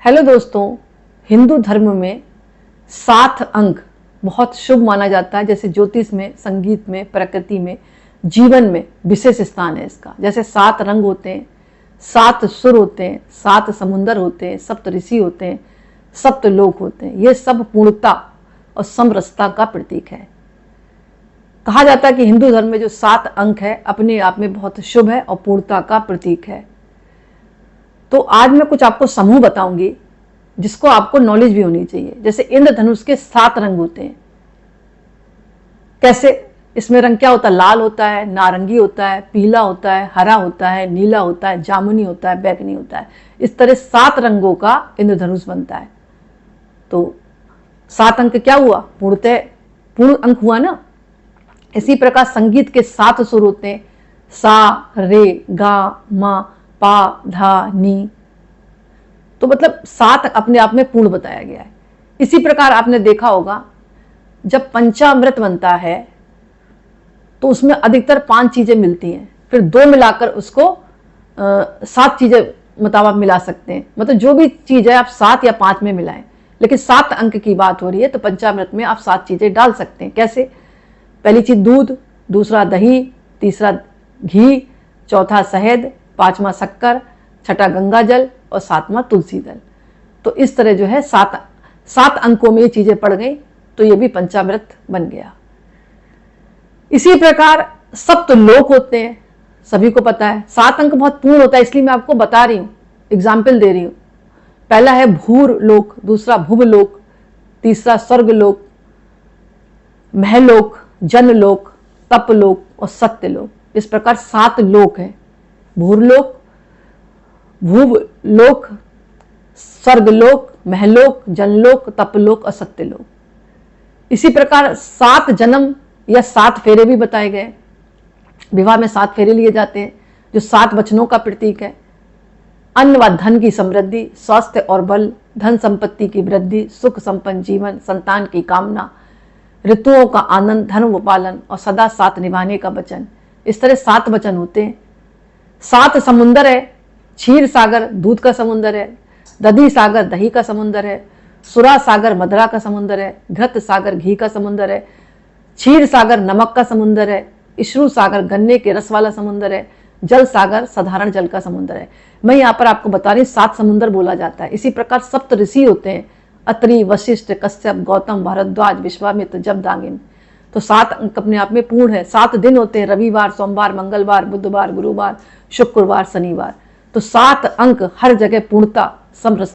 Hello दोस्तों, हिंदू धर्म में 7 अंक बहुत शुभ माना जाता है। जैसे ज्योतिष में, संगीत में, प्रकृति में, जीवन में विशेष स्थान है इसका। जैसे 7 रंग होते हैं, 7 सुर होते हैं, 7 समुंदर होते हैं, सप्त ऋषि होते हैं, सप्त लोक होते हैं। ये सब पूर्णता और समरसता का प्रतीक है। कहा जाता है कि हिंदू धर्म में जो 7 अंक है अपने आप में बहुत शुभ है और पूर्णता का प्रतीक है। तो आज मैं कुछ आपको समूह बताऊंगी जिसको आपको नॉलेज भी होनी चाहिए। जैसे इंद्रधनुष के 7 रंग होते हैं। कैसे? इसमें रंग क्या होता है? लाल होता है, नारंगी होता है, पीला होता है, हरा होता है, नीला होता है, जामुनी होता है, बैगनी होता है। इस तरह 7 रंगों का इंद्रधनुष बनता है। तो 7 अंक क्या हुआ? पूर्ण अंक हुआ ना। इसी प्रकार संगीत के 7 सुर होते हैं, सा, रे, गा, मा, पा, धा, नी। तो मतलब 7 अपने आप में पूर्ण बताया गया है। इसी प्रकार आपने देखा होगा जब पंचामृत बनता है तो उसमें अधिकतर 5 चीजें मिलती हैं, फिर 2 मिलाकर उसको 7 चीजें मतलब आप मिला सकते हैं। मतलब जो भी चीज है आप 7 या 5 में मिलाएं, लेकिन 7 अंक की बात हो रही है तो पंचामृत में आप 7 चीजें डाल सकते हैं। कैसे? पहली चीज दूध, दूसरा दही, तीसरा घी, चौथा शहद, 5वां शक्कर, छठा गंगा जल और 7वां तुलसी दल। तो इस तरह जो है 7 अंकों में ये चीजें पड़ गई तो ये भी पंचामृत बन गया। इसी प्रकार सप्त लोक होते हैं, सभी को पता है। 7 अंक बहुत पूर्ण होता है, इसलिए मैं आपको बता रही हूं, एग्जाम्पल दे रही हूं। पहला है भूर लोक, दूसरा भुव लोक, तीसरा स्वर्ग लोक, महलोक, जनलोक, तपलोक और सत्यलोक। इस प्रकार 7 लोक हैं। भूरलोक, भूवलोक, स्वर्गलोक, महलोक, जनलोक, तपलोक और सत्यलोक। इसी प्रकार 7 जन्म या 7 फेरे भी बताए गए। विवाह में 7 फेरे लिए जाते हैं जो 7 वचनों का प्रतीक है। अन्न व धन की समृद्धि, स्वास्थ्य और बल, धन संपत्ति की वृद्धि, सुख संपन्न जीवन, संतान की कामना, ऋतुओं का आनंद, धर्म व पालन और सदा साथ निभाने का वचन। इस तरह 7 वचन होते हैं। 7 समुंदर है। क्षीर सागर दूध का समुंदर है, दधी सागर दही का समुंदर है, सुरा सागर मदरा का समुंदर है, घृत सागर घी का समुंदर है, क्षीर सागर नमक का समुंदर है, इश्रु सागर गन्ने के रस वाला समुंदर है, जल सागर साधारण जल का समुंदर है। मैं यहाँ पर आपको बता रही हूँ 7 समुंदर बोला जाता है। इसी प्रकार सप्त ऋषि होते हैं, अत्रि, वशिष्ठ, कश्यप, गौतम, भारद्वाज, विश्वामित्र, जमदाग्नि। तो 7 अंक अपने आप में पूर्ण है। 7 दिन होते हैं, रविवार, सोमवार, मंगलवार, बुधवार, गुरुवार, शुक्रवार, शनिवार। तो 7 अंक हर जगह पूर्णता समरस